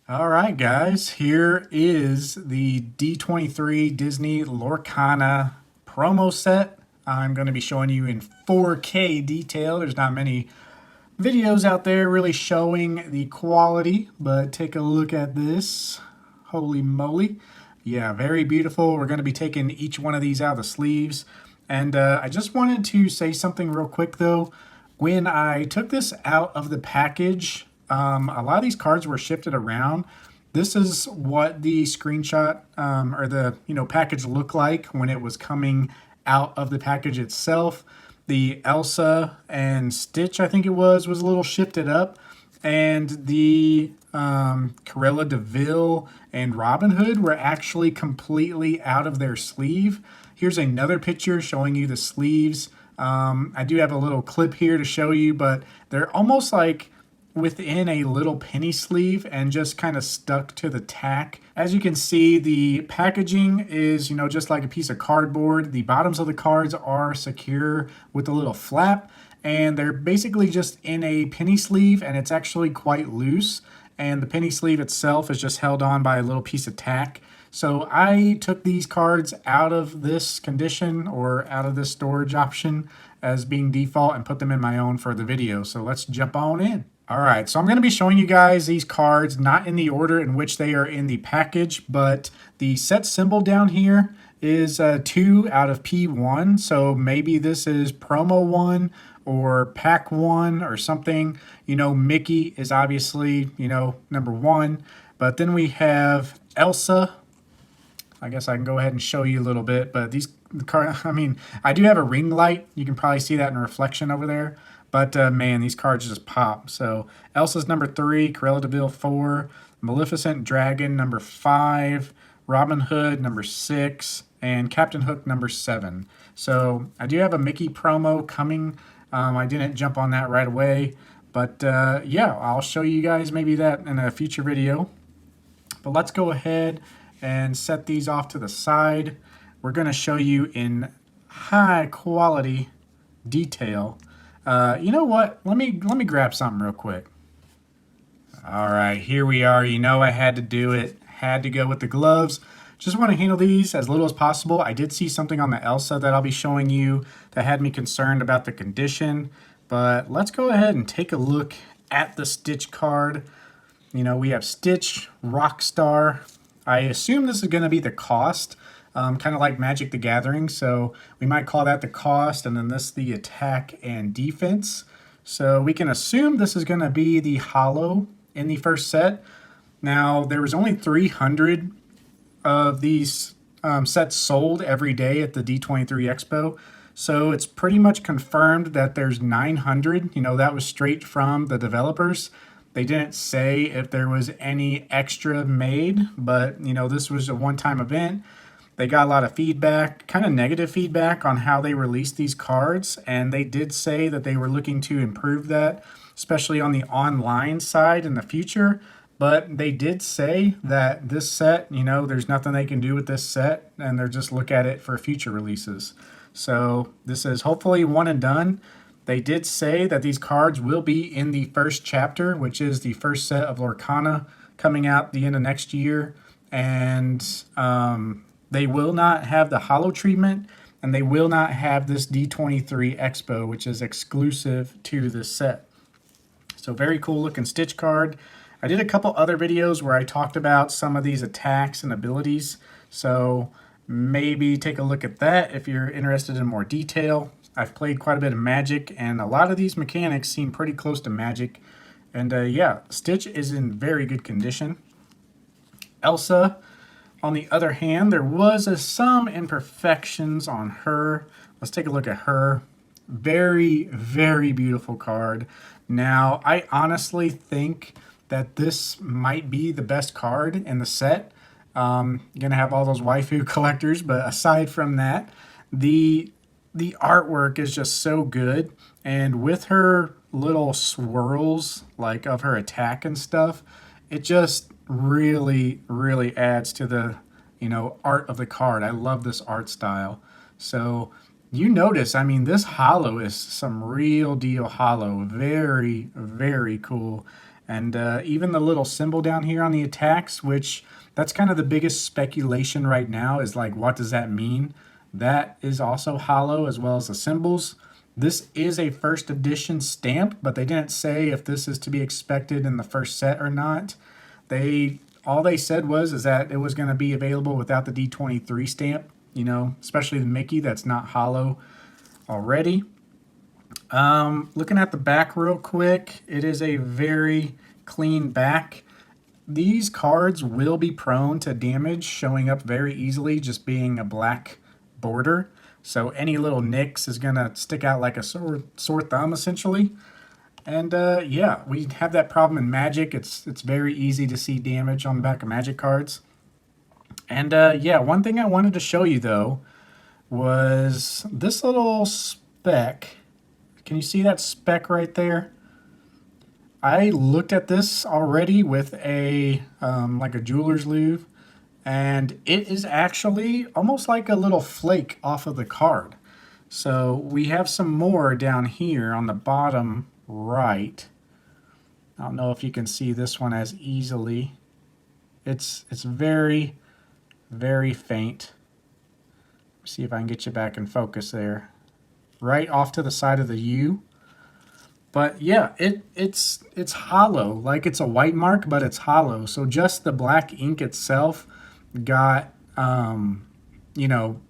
All right, guys, here is the D23 Disney Lorcana promo set. I'm going to be showing you in 4K detail. There's not many videos out there really showing the quality, but take a look at this. Holy moly. Yeah, very beautiful. We're going to be taking each one of these out of the sleeves. And I just wanted to say something real quick, though. When I took this out of the package, a lot of these cards were shifted around. This is what the screenshot or the package looked like when it was coming out of the package itself. The Elsa and Stitch, I think it was a little shifted up, and the Cruella de Vil and Robin Hood were actually completely out of their sleeve. Here's another picture showing you the sleeves. I do have a little clip here to show you, but they're almost like within a little penny sleeve and just kind of stuck to the tack. As you can see, the packaging is, just like a piece of cardboard. The bottoms of the cards are secure with a little flap, and they're basically just in a penny sleeve, and it's actually quite loose. And the penny sleeve itself is just held on by a little piece of tack. So I took these cards out of this condition or out of this storage option as being default and put them in my own for the video. So let's jump on in. All right, so I'm going to be showing you guys these cards, not in the order in which they are in the package, but the set symbol down here is 2 out of P1. So maybe this is promo 1 or pack 1 or something. Mickey is obviously, number 1. But then we have Elsa. I guess I can go ahead and show you a little bit, but the card, I do have a ring light. You can probably see that in reflection over there. But man, these cards just pop. So Elsa's number 3, Cruella de Vil 4, Maleficent Dragon number 5, Robin Hood number 6, and Captain Hook number 7. So I do have a Mickey promo coming. I didn't jump on that right away, but yeah, I'll show you guys maybe that in a future video. But let's go ahead and set these off to the side. We're going to show you in high quality detail. You know what? Let me grab something real quick. All right, here we are. I had to do it. Had to go with the gloves. Just want to handle these as little as possible. I did see something on the Elsa that I'll be showing you that had me concerned about the condition. But let's go ahead and take a look at the Stitch card. We have Stitch, Rockstar. I assume this is going to be the cost. Kind of like Magic the Gathering, so we might call that the cost, and then this the attack and defense. So we can assume this is going to be the holo in the first set. Now, there was only 300 of these sets sold every day at the D23 Expo, so it's pretty much confirmed that there's 900. That was straight from the developers. They didn't say if there was any extra made, but this was a one-time event. They got a lot of feedback, kind of negative feedback on how they released these cards, and they did say that they were looking to improve that, especially on the online side in the future. But they did say that this set, there's nothing they can do with this set, and they're just look at it for future releases. So this is hopefully one and done. They did say that these cards will be in the first chapter, which is the first set of Lorcana coming out the end of next year. And they will not have the holo treatment, and they will not have this D23 Expo, which is exclusive to this set. So very cool looking Stitch card. I did a couple other videos where I talked about some of these attacks and abilities. So maybe take a look at that if you're interested in more detail. I've played quite a bit of Magic, and a lot of these mechanics seem pretty close to Magic. And yeah, Stitch is in very good condition. Elsa, on the other hand, there was some imperfections on her. Let's take a look at her. Very, very beautiful card. Now, I honestly think that this might be the best card in the set. Gonna have all those waifu collectors, but aside from that, the artwork is just so good, and with her little swirls like of her attack and stuff, it just really adds to the art of the card. I love this art style. So you notice, this holo is some real deal holo. Very cool. And even the little symbol down here on the attacks, which that's kind of the biggest speculation right now, is like, what does that mean? That is also hollow, as well as the symbols. This is a first edition stamp, but they didn't say if this is to be expected in the first set or not. All they said is that it was going to be available without the D23 stamp, you know, especially the Mickey that's not hollow already. Looking at the back real quick, it is a very clean back. These cards will be prone to damage showing up very easily, just being a black border. So any little nicks is going to stick out like a sore thumb, essentially. And yeah, we have that problem in Magic. It's very easy to see damage on the back of Magic cards. And yeah, one thing I wanted to show you, though, was this little speck. Can you see that speck right there? I looked at this already with a like a jeweler's loupe, and it is actually almost like a little flake off of the card. So we have some more down here on the bottom right. I don't know if you can see this one as easily. It's very, very faint. See if I can get you back in focus there. Right off to the side of the U. But yeah, it's hollow. Like it's a white mark, but it's hollow. So just the black ink itself got, you know,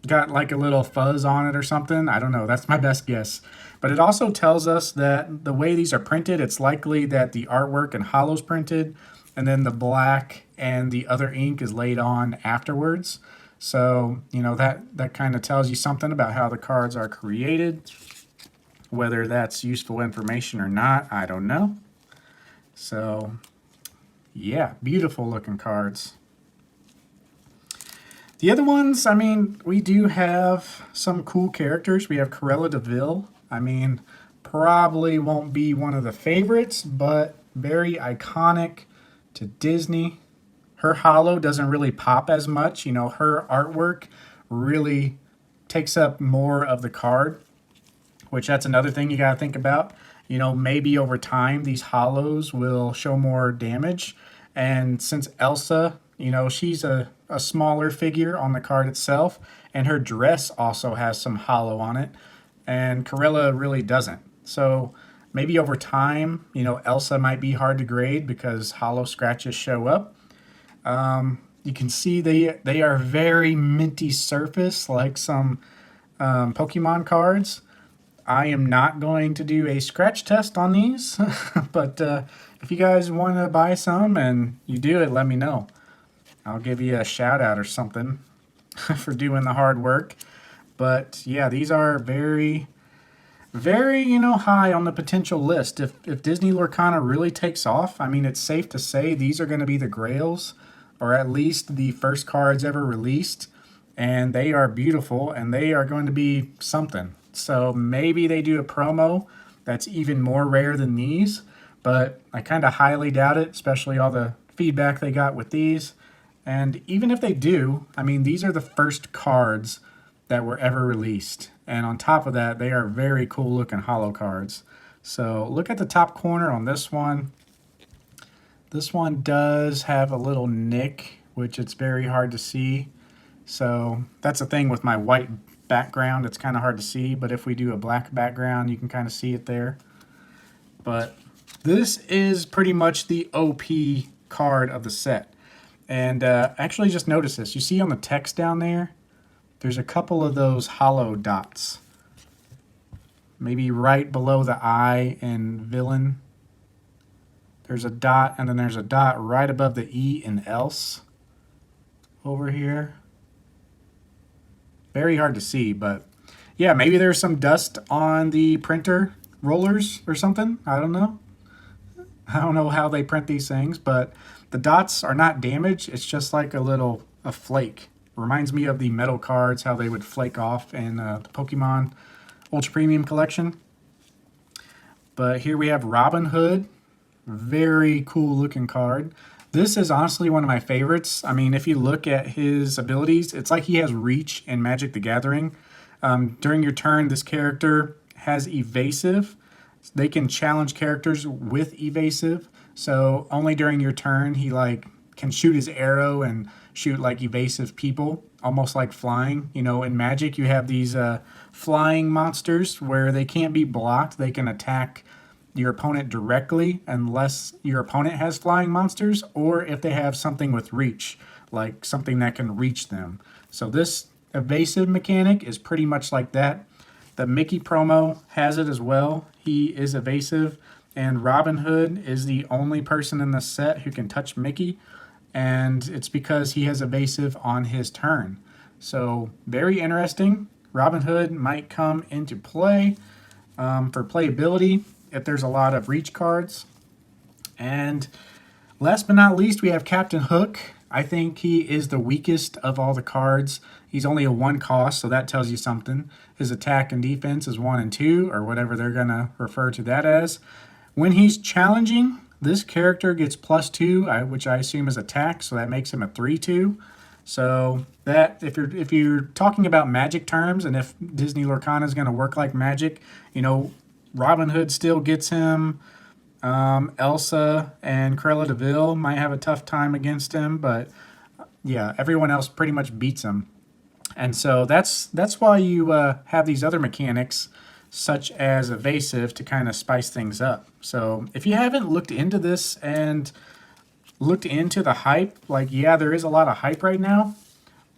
got like a little fuzz on it or something. I don't know. That's my best guess. But it also tells us that the way these are printed, it's likely that the artwork in hollow's printed, and then the black and the other ink is laid on afterwards. So, you know, that kind of tells you something about how the cards are created. Whether that's useful information or not, I don't know. So, yeah, beautiful looking cards. The other ones, I mean, we do have some cool characters. We have Cruella de Vil. I mean, probably won't be one of the favorites, but very iconic to Disney. Her hollow doesn't really pop as much. You know, her artwork really takes up more of the card, which that's another thing you got to think about. You know, maybe over time these hollows will show more damage. And since Elsa, you know, she's a smaller figure on the card itself, and her dress also has some hollow on it, and Cruella really doesn't. So maybe over time, you know, Elsa might be hard to grade because hollow scratches show up. You can see they are very minty surface, like some Pokemon cards. I am not going to do a scratch test on these, but if you guys want to buy some and you do it, let me know. I'll give you a shout out or something for doing the hard work. But yeah, these are very, very, you know, high on the potential list. If Disney Lorcana really takes off, I mean, it's safe to say these are going to be the grails, or at least the first cards ever released. And they are beautiful, and they are going to be something. So maybe they do a promo that's even more rare than these, but I kind of highly doubt it, especially all the feedback they got with these. And even if they do, I mean, these are the first cards that were ever released. And on top of that, they are very cool looking hollow cards. So look at the top corner on this one. This one does have a little nick, which it's very hard to see. So that's the thing with my white background, it's kind of hard to see, but if we do a black background, you can kind of see it there. But this is pretty much the OP card of the set. And actually just notice this. You see on the text down there, there's a couple of those hollow dots. Maybe right below the I in villain. There's a dot, and then there's a dot right above the E in else over here. Very hard to see, but yeah, maybe there's some dust on the printer rollers or something. I don't know. I don't know how they print these things, but the dots are not damaged. It's just like a flake. Reminds me of the metal cards, how they would flake off in the Pokemon Ultra Premium Collection. But here we have Robin Hood. Very cool looking card. This is honestly one of my favorites. I mean, if you look at his abilities, it's like he has reach in Magic the Gathering. During your turn, this character has evasive, They can challenge characters with evasive. So only during your turn, he like can shoot his arrow and shoot like evasive people, almost like flying. You know, in Magic, you have these flying monsters where they can't be blocked. They can attack your opponent directly unless your opponent has flying monsters, or if they have something with reach, like something that can reach them. So this evasive mechanic is pretty much like that. The Mickey promo has it as well. He is evasive, and Robin Hood is the only person in the set who can touch Mickey, and it's because he has evasive on his turn. So very interesting. Robin Hood might come into play for playability if there's a lot of reach cards. And last but not least, we have Captain Hook. I think he is the weakest of all the cards. He's only a 1 cost, so that tells you something. His attack and defense is 1 and 2, or whatever they're going to refer to that as. When he's challenging, this character gets +2, which I assume is attack, so that makes him a 3/2. So that if you're talking about Magic terms, and if Disney Lorcana is going to work like Magic, you know, Robin Hood still gets him. Elsa and Cruella de Vil might have a tough time against him, but yeah, everyone else pretty much beats him. And so that's why you have these other mechanics, such as evasive, to kind of spice things up. So if you haven't looked into this and looked into the hype, like, yeah, there is a lot of hype right now,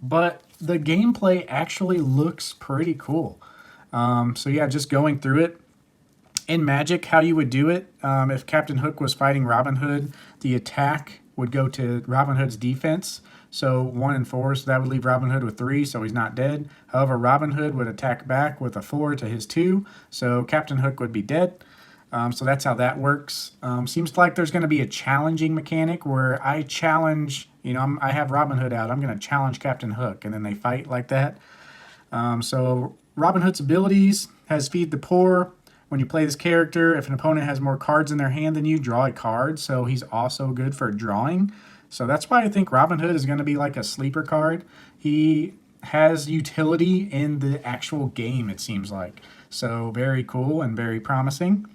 but the gameplay actually looks pretty cool. So yeah, just going through it. In Magic, how you would do it, if Captain Hook was fighting Robin Hood, the attack would go to Robin Hood's defense. So 1 and 4, so that would leave Robin Hood with 3, so he's not dead. However, Robin Hood would attack back with a 4 to his 2, so Captain Hook would be dead. So that's how that works. Seems like there's going to be a challenging mechanic where I challenge, you know, I have Robin Hood out, I'm going to challenge Captain Hook, and then they fight like that. So Robin Hood's abilities has Feed the Poor. When you play this character, if an opponent has more cards in their hand than you, draw a card. So he's also good for drawing. So that's why I think Robin Hood is going to be like a sleeper card. He has utility in the actual game, it seems like. So very cool and very promising.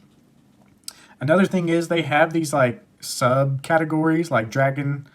Another thing is they have these like subcategories like Dragon,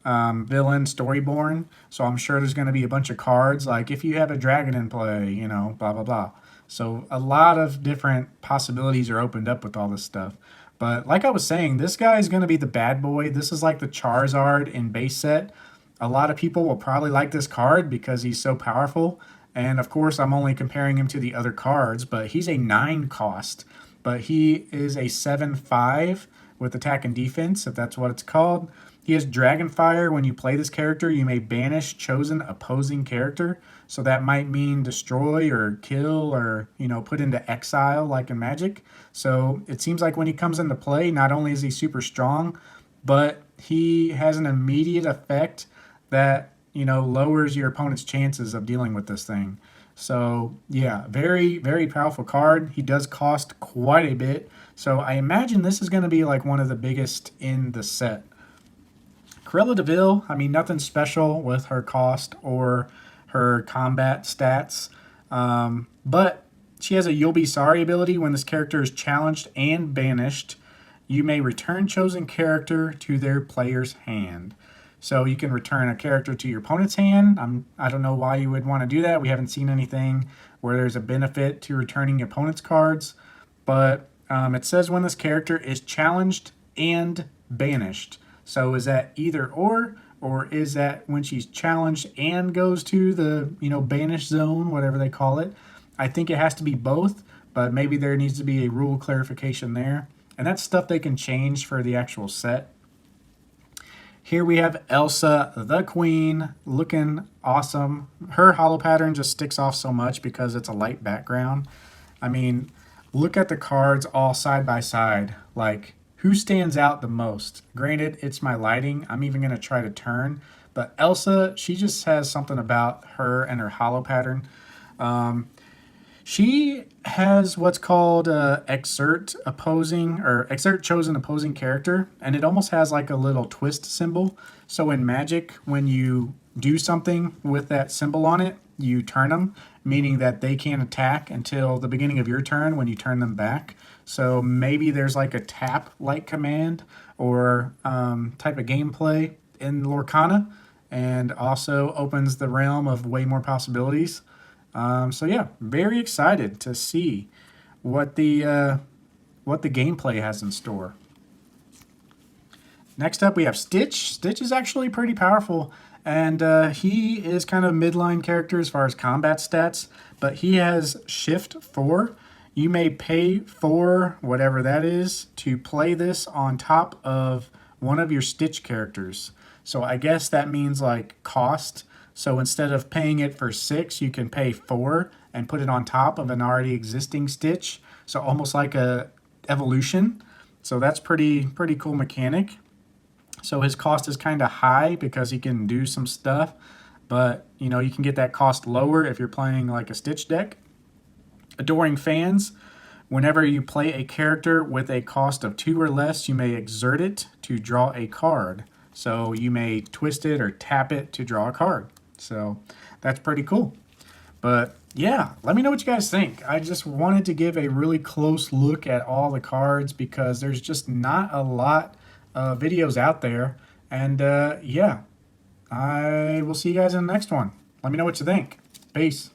Villain, Storyborn. So I'm sure there's going to be a bunch of cards like if you have a dragon in play, you know, blah, blah, blah. So a lot of different possibilities are opened up with all this stuff. But like I was saying, this guy is going to be the bad boy. This is like the Charizard in base set. A lot of people will probably like this card because he's so powerful. And of course, I'm only comparing him to the other cards, but he's a 9 cost. But he is a 7/5 with attack and defense, if that's what it's called. He has Dragonfire. When you play this character, you may banish chosen opposing character. So that might mean destroy or kill or, you know, put into exile like in Magic. So it seems like when he comes into play, not only is he super strong, but he has an immediate effect that, you know, lowers your opponent's chances of dealing with this thing. So yeah, very, very powerful card. He does cost quite a bit. So I imagine this is going to be like one of the biggest in the set. Cruella de Vil, I mean, nothing special with her cost or her combat stats, but she has a You'll Be Sorry ability. When this character is challenged and banished, you may return chosen character to their player's hand. So you can return a character to your opponent's hand. I don't know why you would want to do that. We haven't seen anything where there's a benefit to returning your opponent's cards, but it says when this character is challenged and banished. So is that either or is that when she's challenged and goes to the, you know, banish zone, whatever they call it? I think it has to be both, but maybe there needs to be a rule clarification there. And that's stuff they can change for the actual set. Here we have Elsa the Queen, looking awesome. Her holo pattern just sticks off so much because it's a light background. I mean, look at the cards all side by side. Like, who stands out the most? Granted, it's my lighting. I'm even going to try to turn. But Elsa, she just has something about her and her holo pattern. She has what's called exert chosen opposing character, and it almost has like a little twist symbol. So in Magic, when you do something with that symbol on it, you turn them, meaning that they can't attack until the beginning of your turn when you turn them back. So maybe there's like a tap-like command or type of gameplay in Lorcana, and also opens the realm of way more possibilities. So yeah, very excited to see what the gameplay has in store. Next up, we have Stitch. Stitch is actually pretty powerful, and he is kind of midline character as far as combat stats, but he has Shift 4. You may pay for whatever that is to play this on top of one of your Stitch characters. So I guess that means like cost. So instead of paying it for 6, you can pay 4 and put it on top of an already existing Stitch. So almost like a evolution. So that's pretty cool mechanic. So his cost is kind of high because he can do some stuff, but you know, you can get that cost lower if you're playing like a Stitch deck. Adoring Fans. Whenever you play a character with a cost of 2 or less, you may exert it to draw a card. So you may twist it or tap it to draw a card. So that's pretty cool. But yeah, let me know what you guys think. I just wanted to give a really close look at all the cards because there's just not a lot of videos out there. And yeah, I will see you guys in the next one. Let me know what you think. Peace.